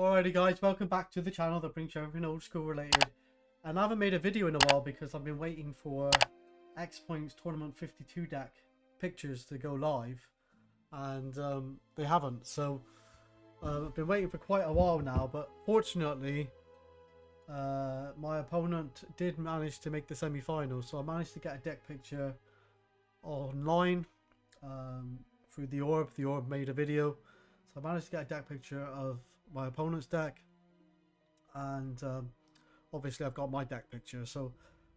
Alrighty guys, welcome back to the channel that brings you everything old school related. And I haven't made a video in a while because I've been waiting for X Points Tournament 52 deck pictures to go live. And they haven't, so I've been waiting for quite a while now, but fortunately my opponent did manage to make the semi-final, so I managed to get a deck picture online through the Orb. The Orb made a video, so I managed to get a deck picture of my opponent's deck, and obviously I've got my deck picture, so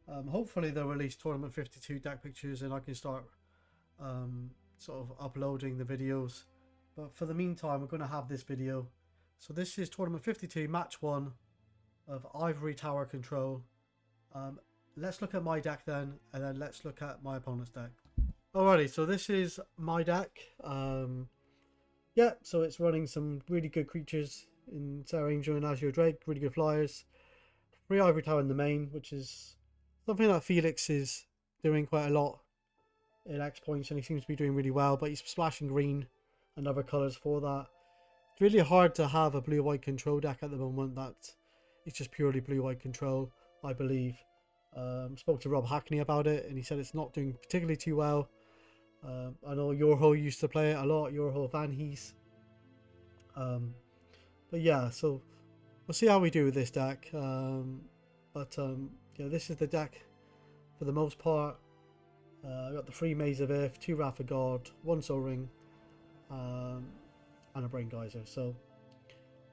hopefully they'll release Tournament 52 deck pictures and I can start sort of uploading the videos. But for the meantime, we're going to have this video. So this is Tournament 52 match 1 of Ivory Tower Control. Let's look at my deck then, and then let's look at my opponent's deck. Alrighty, so this is my deck. Yeah, so it's running some really good creatures in Sarah Angel and Azure Drake, really good flyers. 3 Ivory Tower in the main, which is something that Felix is doing quite a lot in X Points, and he seems to be doing really well, but he's splashing green and other colours for that. It's really hard to have a blue-white control deck at the moment that is just purely blue-white control, I believe. Spoke to Rob Hackney about it, and he said it's not doing particularly too well. I know Yorho used to play it a lot, Yorho Van Hees. But yeah, so we'll see how we do with this deck. Yeah, this is the deck for the most part. I got the 3 Maze of If, 2 Wrath of God, 1 Soul Ring, and a Brain Geyser. So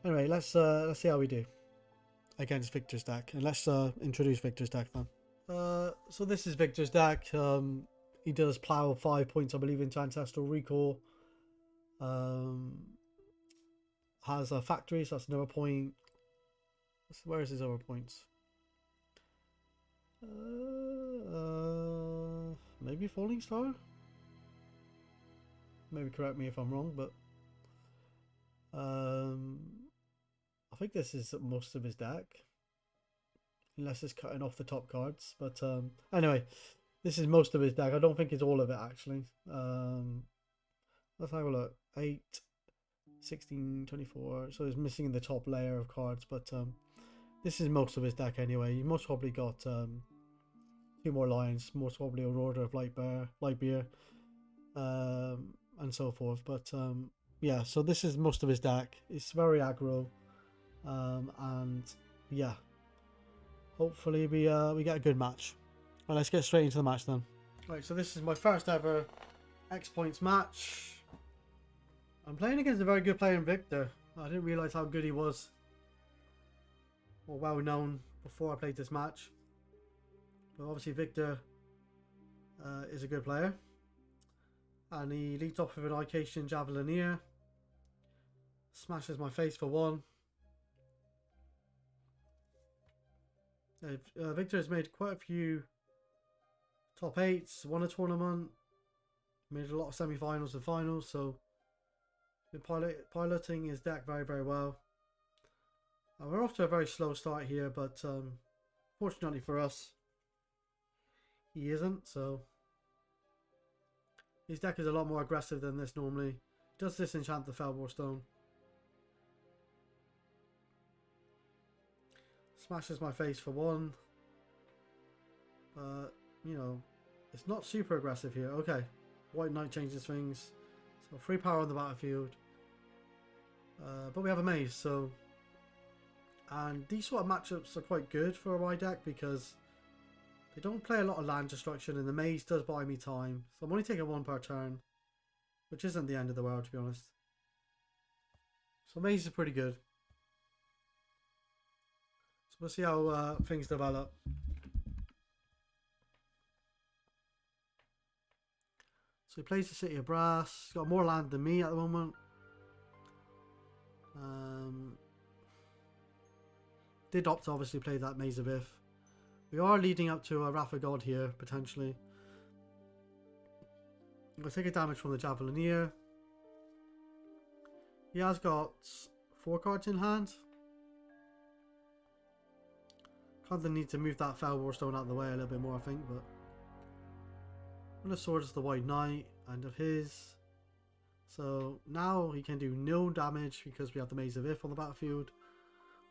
anyway, let's see how we do against Victor's deck, and let's introduce Victor's deck then. So this is Victor's deck. He does plow 5 points, I believe, into Ancestral Recall. Has a factory, so that's another point. Where is his other points? Maybe Falling Star? Maybe correct me if I'm wrong, but I think this is most of his deck, unless it's cutting off the top cards. But anyway, this is most of his deck. I don't think it's all of it, actually. Let's have a look. 8, 16, 24. So he's missing the top layer of cards, but this is most of his deck anyway. He most probably got 2 more Lions, most probably an Order of Light Beer, and so forth. But yeah, so this is most of his deck. It's very aggro, and yeah, hopefully we get a good match. Well, let's get straight into the match then. Right, so this is my first ever X Points match. I'm playing against a very good player in Victor. I didn't realise how good he was, or well known, before I played this match. But obviously Victor is a good player. And he leads off with an Icatian Javelineer. Smashes my face for 1. Victor has made quite a few top 8s, won a tournament, made a lot of semi-finals and finals, so been piloting his deck very, very well. We're off to a very slow start here, but fortunately for us, he isn't. So his deck is a lot more aggressive than this normally. Does disenchant the Felbor Stone. Smashes my face for 1. But, you know, it's not super aggressive here. Okay. White Knight changes things. So 3 power on the battlefield. But we have a maze, so... And these sort of matchups are quite good for my deck because they don't play a lot of land destruction, and the maze does buy me time. So I'm only taking 1 per turn, which isn't the end of the world, to be honest. So maze is pretty good. So we'll see how things develop. So he plays the City of Brass. He's got more land than me at the moment. Did opt to obviously play that Maze of If. We are leading up to a Wrath of God here, potentially. We'll take a damage from the Javelineer. He has got 4 cards in hand. Kind of need to move that Felbor Stone out of the way a little bit more, I think, but... I'm going to Sword as the White Knight, and of his. So now he can do no damage because we have the Maze of If on the battlefield.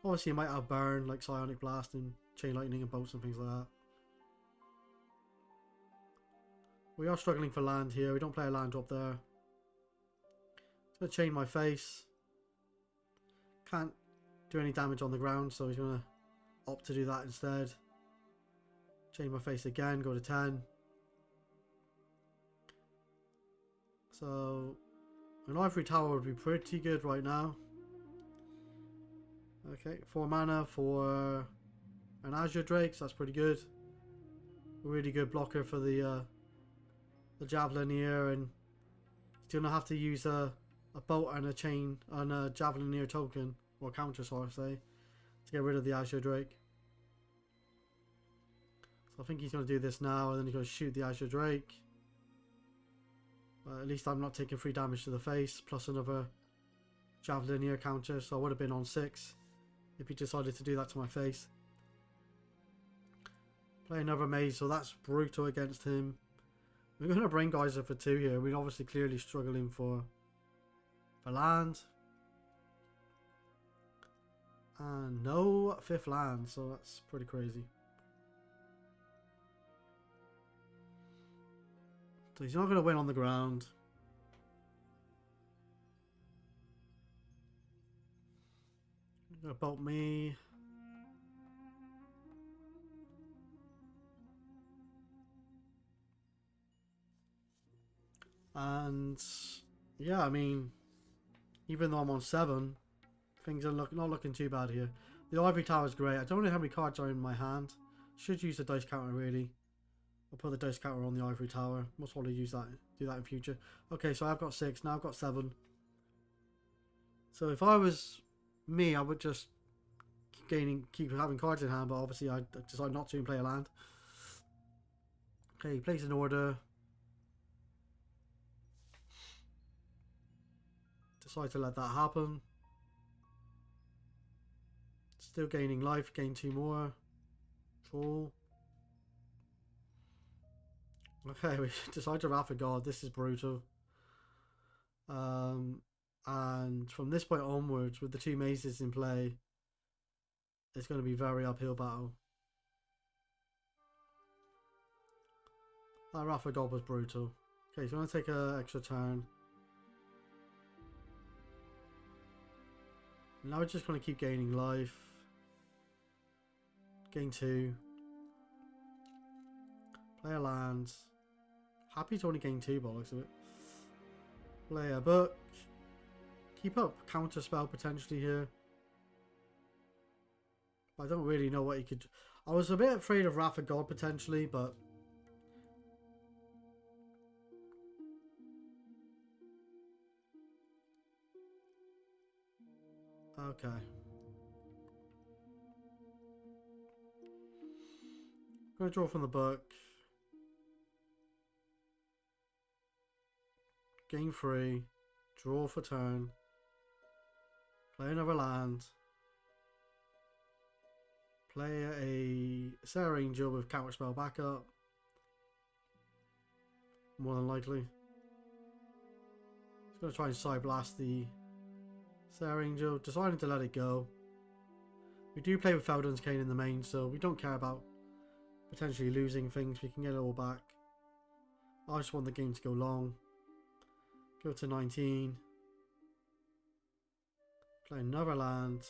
Obviously, you might have burn like Psionic Blast and Chain Lightning and Bolts and things like that. We are struggling for land here. We don't play a land drop there. He's going to chain my face. Can't do any damage on the ground, so he's going to opt to do that instead. Chain my face again, go to 10. So an Ivory Tower would be pretty good right now. Okay, 4 mana for an Azure Drake, so that's pretty good. A really good blocker for the Javelin here, and he's gonna have to use a bolt and a chain and a Javelineer token, or counter, so I say, to get rid of the Azure Drake. So I think he's gonna do this now, and then he's gonna shoot the Azure Drake. At least I'm not taking 3 damage to the face, plus another Javelineer counter, so I would have been on 6 if he decided to do that to my face. Play another Maze, so that's brutal against him. We're going to Brain Geyser for 2 here. We're obviously clearly struggling for land. And no 5th land, so that's pretty crazy. So he's not going to win on the ground. He's going to bolt me. And yeah, I mean, even though I'm on 7, things are not looking too bad here. The Ivory Tower is great. I don't know how many cards are in my hand. Should use the dice counter really. I'll put the dice counter on the Ivory Tower. Most probably do that in future. Okay, so I've got 6, now I've got 7. So if I was me, I would just keep having cards in hand, but obviously I decided not to and play a land. Okay, he plays an order. Decide to let that happen. Still gaining life, gain 2 more. Draw. Okay, we decide to Wrath of God. This is brutal. And from this point onwards, with the 2 mazes in play, it's going to be a very uphill battle. That Wrath of God was brutal. Okay, so I'm going to take an extra turn. Now we're just going to keep gaining life. Gain 2. Play a land. Happy to only gain 2 by the looks of it. Play a book. Keep up counter spell potentially here. I don't really know what he could. I was a bit afraid of Wrath of God potentially, but okay. I'm gonna draw from the book. Gain 3. Draw for turn. Play another land. Play a Sarah Angel with counterspell backup. More than likely. Just gonna try and side blast the Sarah Angel. Deciding to let it go. We do play with Feldon's Cane in the main, so we don't care about potentially losing things. We can get it all back. I just want the game to go long. Go to 19. Play another land.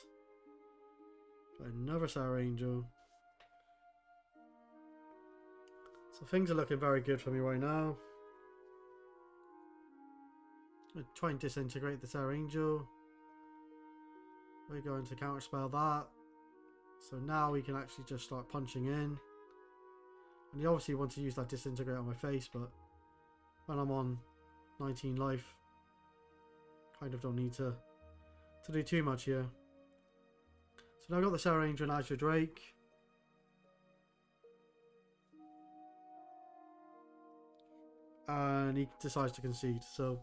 Play another Sarah Angel. So things are looking very good for me right now. I'm going to try and disintegrate the Sarah Angel. We're going to counterspell that. So now we can actually just start punching in. And you obviously want to use that disintegrate on my face, but when I'm on 19 life, kind of don't need to do too much here. So now I've got the Sarah Angel and Azure Drake. And he decides to concede. So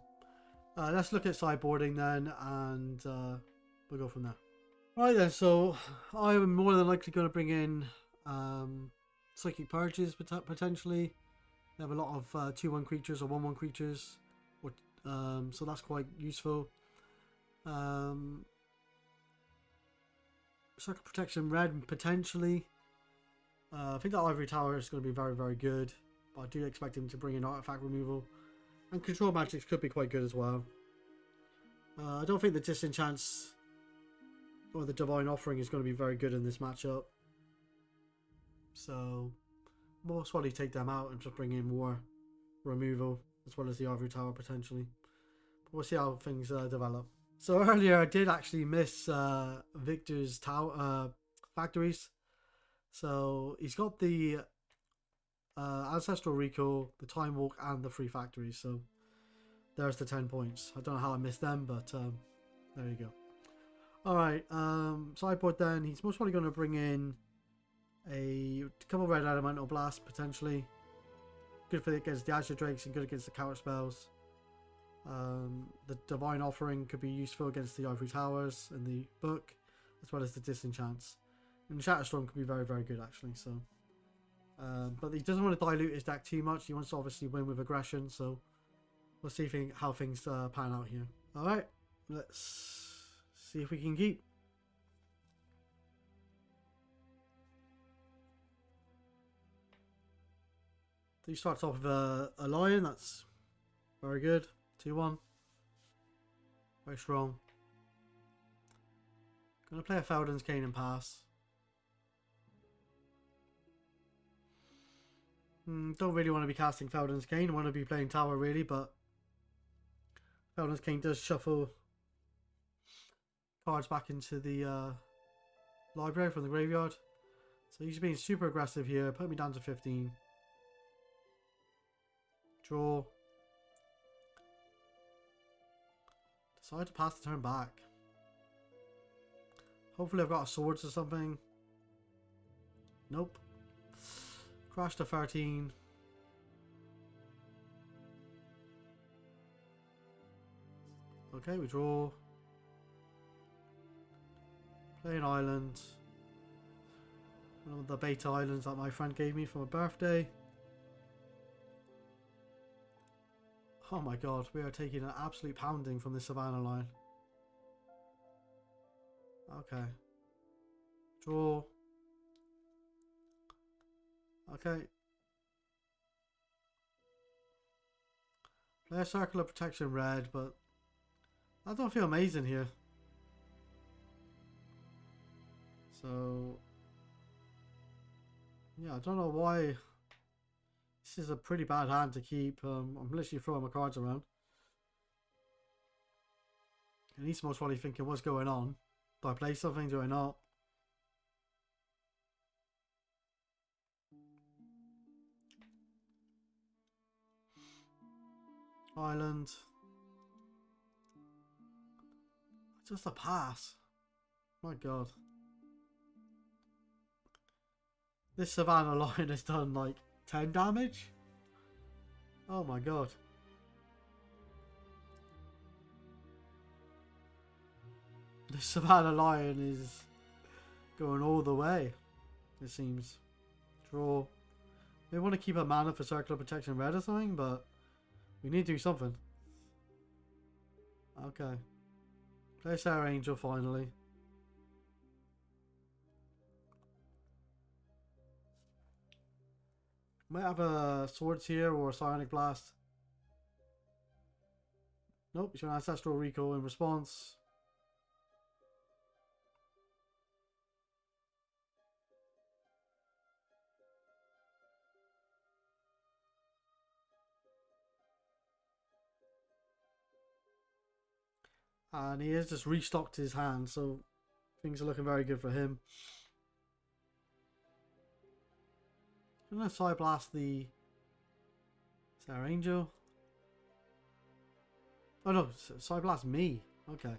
let's look at sideboarding then, and we'll go from there. Right then, so I'm more than likely going to bring in Psychic Purges potentially. They have a lot of 2/1 creatures or 1/1 creatures, so that's quite useful. Circle Protection Red, potentially. I think that Ivory Tower is going to be very, very good. But I do expect him to bring in artifact removal. And control magics could be quite good as well. I don't think the Disenchants or the Divine Offering is going to be very good in this matchup. So, most likely take them out and just bring in more removal, as well as the Ivory Tower potentially. But we'll see how things develop. So earlier I did actually miss Victor's tower factories. So he's got the Ancestral Recall, the Time Walk, and the 3 factories. So there's the 10 points. I don't know how I missed them, but there you go. Alright, sideboard then. He's most probably going to bring in a couple of red elemental blasts potentially. Good for against the Azure Drakes and good against the counter spells. The Divine Offering could be useful against the Ivory Towers in the book, as well as the Disenchants. And Shatterstorm could be very, very good actually. So, but he doesn't want to dilute his deck too much. He wants to obviously win with aggression. So we'll see how things pan out here. All right, let's see if we can keep. He starts off with a lion. That's very good. 2-1. Very strong. Gonna play a Felden's Cane and pass. Don't really want to be casting Felden's Cane. I want to be playing Tower really, but Felden's Cane does shuffle cards back into the library from the graveyard. So he's being super aggressive here. Put me down to 15. Draw. Decide to pass the turn back. Hopefully I've got a swords or something. Nope. Crash to 13. Okay, we draw. Play an island. One of the beta islands that my friend gave me for my birthday. Oh my god, we are taking an absolute pounding from the Savannah line. Okay. Draw. Okay. Play a Circle of Protection red, but I don't feel amazing here. So, yeah, I don't know why. This is a pretty bad hand to keep. I'm literally throwing my cards around. And he's most probably thinking, what's going on? Do I play something? Do I not? Island. Just a pass. My god. This Savannah line has done like 10 damage? Oh my god. The Savannah Lion is going all the way, it seems. Draw. They want to keep a mana for Circle of Protection red or something, but we need to do something. Okay. Play Sarah Angel finally. Might have a Swords here or a Psionic Blast. Nope, he's got an Ancestral Recall in response. And he has just restocked his hand, so things are looking very good for him. I'm going to Psy Blast the Sarah Angel. Oh no, Psy Blast me. Okay.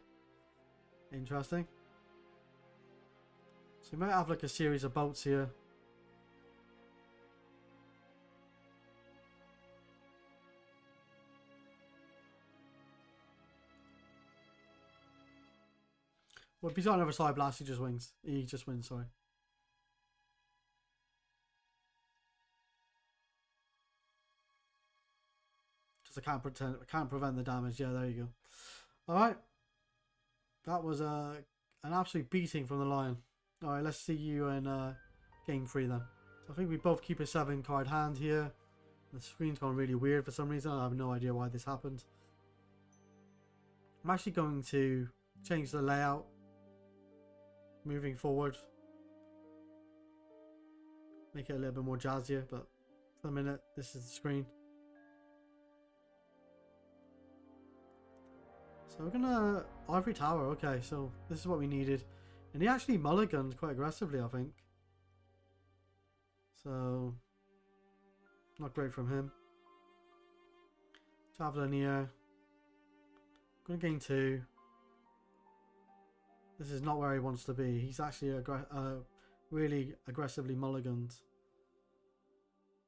Interesting. So we might have like a series of bolts here. Well, if he's got another Psy Blast, he just wins. He just wins, sorry. Just I can't prevent the damage. Yeah, there you go. Alright. That was an absolute beating from the Lion. Alright, let's see you in game 3 then. So I think we both keep a 7 card hand here. The screen's gone really weird for some reason. I have no idea why this happened. I'm actually going to change the layout moving forward. Make it a little bit more jazzier, but for the minute, this is the screen. So we're gonna Ivory Tower. Okay, so this is what we needed, and he actually mulliganed quite aggressively, I think. So not great from him. Javelineer. Gonna gain 2. This is not where he wants to be. He's actually really aggressively mulliganed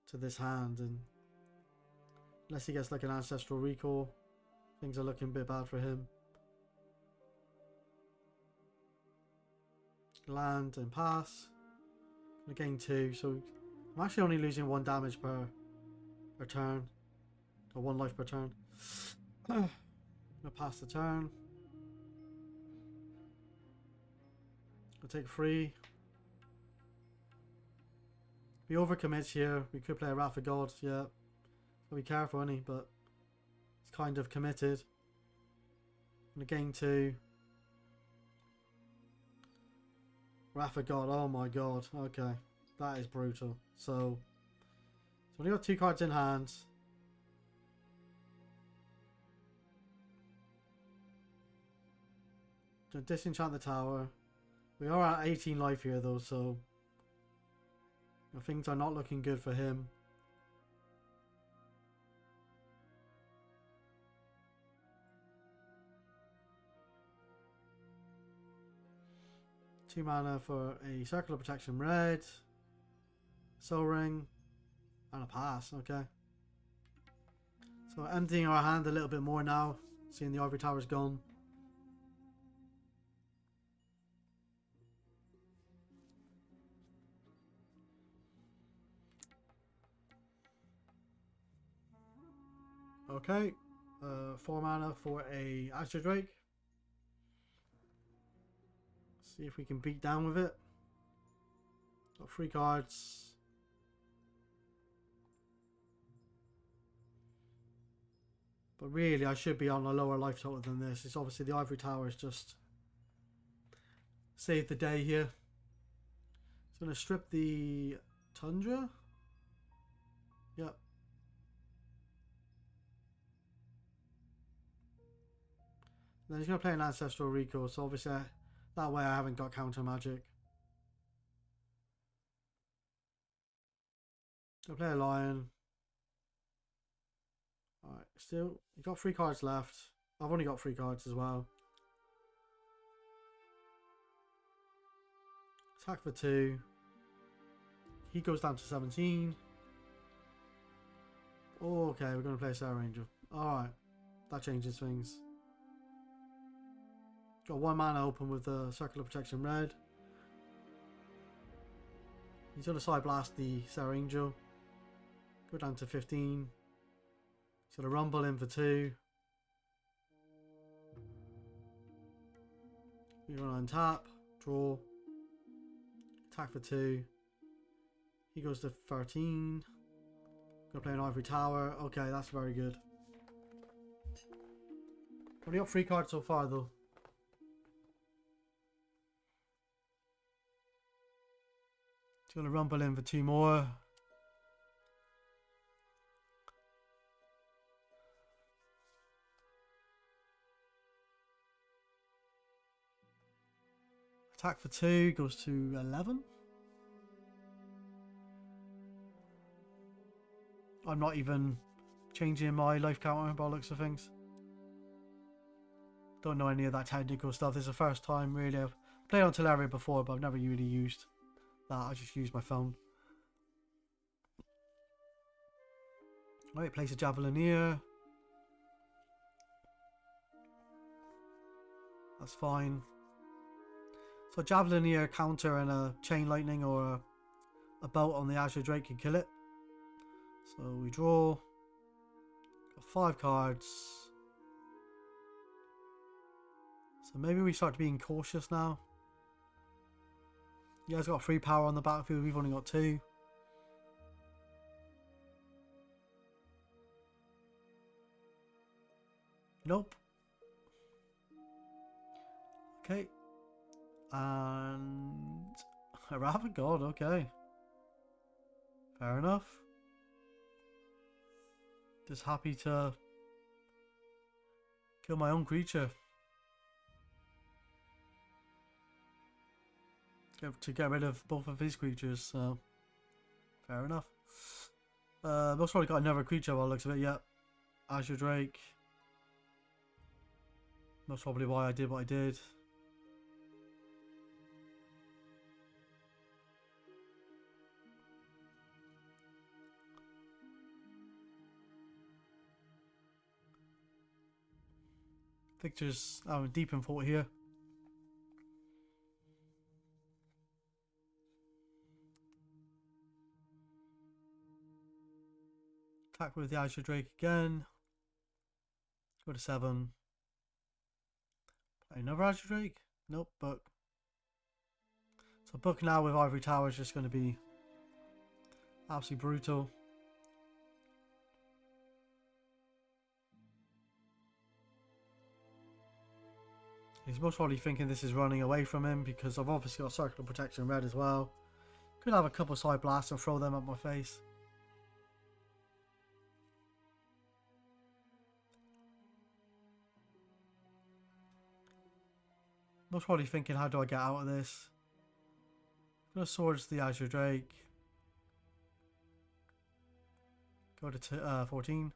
to this hand, and unless he gets like an ancestral recall, things are looking a bit bad for him. Land and pass. Gonna gain 2, so I'm actually only losing 1 damage per turn, or 1 life per turn. Gonna pass the turn. I'll take 3. If he overcommits here, we could play a Wrath of God, yeah. So be careful, any, but it's kind of committed. I'm gonna gain 2. Wrath of God, oh my god, okay. That is brutal. So only got 2 cards in hand. To disenchant the tower. We are at 18 life here though, so things are not looking good for him. Two mana for a Circle of Protection red, Soul Ring, and a pass. Okay. So emptying our hand a little bit more now, seeing the Ivory Tower's gone. Okay, 4 mana for a Astro Drake. See if we can beat down with it. Got 3 cards. But really, I should be on a lower life total than this. It's obviously the Ivory Tower has just saved the day here. It's going to strip the Tundra. Yep. Then he's going to play an Ancestral Recall, so obviously that way I haven't got counter magic. Gonna play a Lion. Alright, still, you've got 3 cards left. I've only got 3 cards as well. Attack for 2. He goes down to 17. Oh, okay, we're going to play a Sarah Angel. Alright, that changes things. Got 1 mana open with the Circle of Protection red. He's going to side blast the Sarah Angel. Go down to 15. He's going to rumble in for 2. We're going to untap, draw, attack for 2. He goes to 13. Going to play an Ivory Tower. Okay, that's very good. Only got 3 cards so far though. He's going to rumble in for 2 more. Attack for 2 goes to 11. I'm not even changing my life counter by the looks of things. Don't know any of that technical stuff. This is the first time really. I've played on Teleria before, but I've never really used that. I just use my phone. Right, place a Javelineer. That's fine. So Javelineer counter and a Chain Lightning or a Bolt on the Azure Drake can kill it. So we draw. Got 5 cards. So maybe we start being cautious now. You guys got 3 power on the battlefield, we've only got 2. Nope. Okay. And a Wrath of God, okay. Fair enough. Just happy to kill my own creature. To get rid of both of his creatures, so fair enough. Most probably got another creature by the looks of it, yep. Azure Drake. Most probably why I did what I did. Victor's deep in thought here. Attack with the Azure Drake again. Go to 7. Play another Azure Drake? Nope, book. So book now with Ivory Tower is just going to be absolutely brutal. He's most probably thinking this is running away from him because I've obviously got Circular Protection red as well. Could have a couple side blasts and throw them at my face. Most probably thinking, how do I get out of this? Gonna Swords the Azure Drake. Go to 14.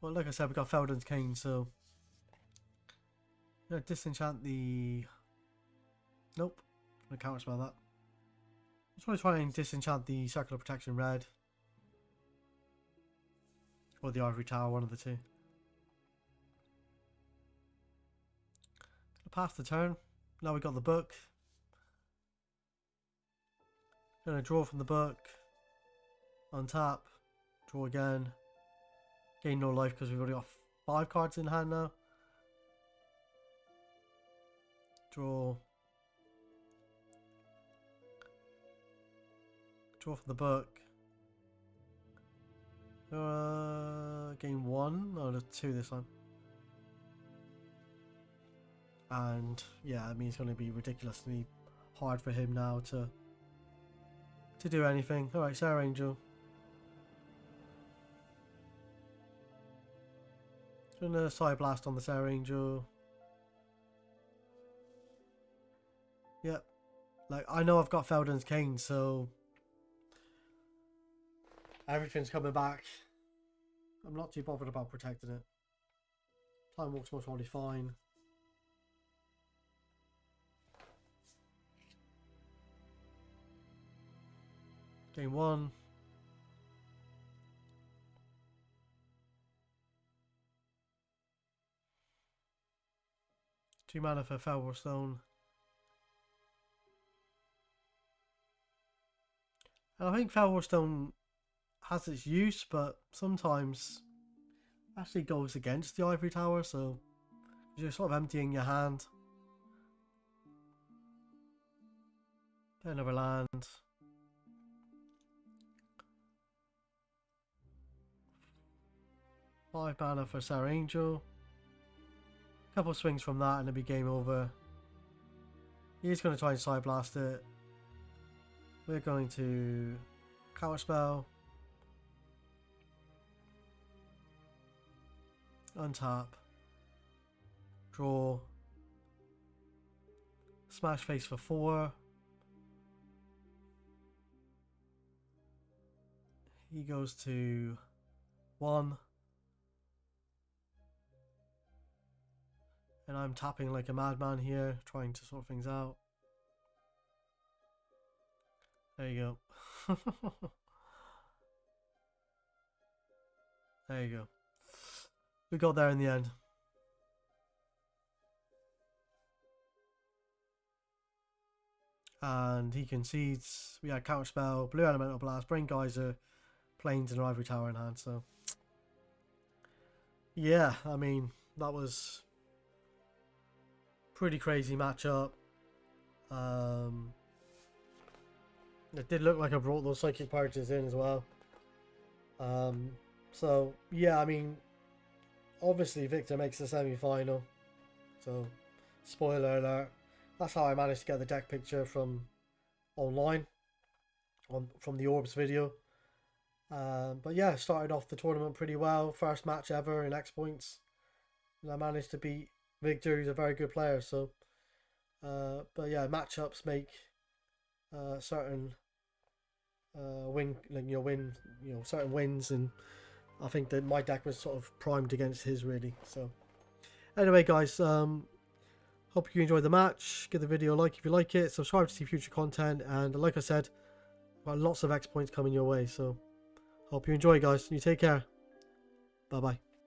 Well, like I said, we got Feldon's Cane, so I'm gonna disenchant the. Nope, I'm gonna counterspell that. Just want to try and disenchant the Circular Protection red, or the Ivory Tower, one of the two. Gonna pass the turn. Now we got the book. Gonna draw from the book. Untap. Draw again. Gain no life because we've already got 5 cards in hand now. Draw. Draw from the book. Gain 1. No, there's 2 this time. And yeah, I mean it's going to be ridiculously hard for him now to do anything. Alright, Sarah Angel. Gonna Side Blast on the Sarah Angel. Yep. Like, I know I've got Feldon's Cane, so everything's coming back. I'm not too bothered about protecting it. Time Walk's most probably fine. Game 1. Two mana for Felwar Stone. And I think Felwar Stone has its use, but sometimes actually goes against the Ivory Tower, so you're sort of emptying your hand. Play another land. Five mana for Sarah Angel. Couple swings from that and it'll be game over. He's going to try and Side Blast it. We're going to counterspell. Untap. Draw. Smash face for 4. He goes to 1. And I'm tapping like a madman here, trying to sort things out. There you go. There you go. We got there in the end. And he concedes. We had Counterspell, Blue Elemental Blast, Brain Geyser, Plains, and Ivory Tower in hand. So, yeah, I mean, that was Pretty crazy matchup. It did look like I brought those psychic purges in as well. So yeah, I mean, obviously Victor makes the semi-final. So spoiler alert. That's how I managed to get the deck picture from online, from the Orbs video. But yeah, started off the tournament pretty well. First match ever in X points, and I managed to beat Victor, who's a very good player. So, but yeah, matchups make certain certain wins, and I think that my deck was sort of primed against his really. So, anyway, guys, hope you enjoyed the match. Give the video a like if you like it. Subscribe to see future content, and like I said, got lots of X points coming your way. So, hope you enjoy, guys. You take care. Bye bye.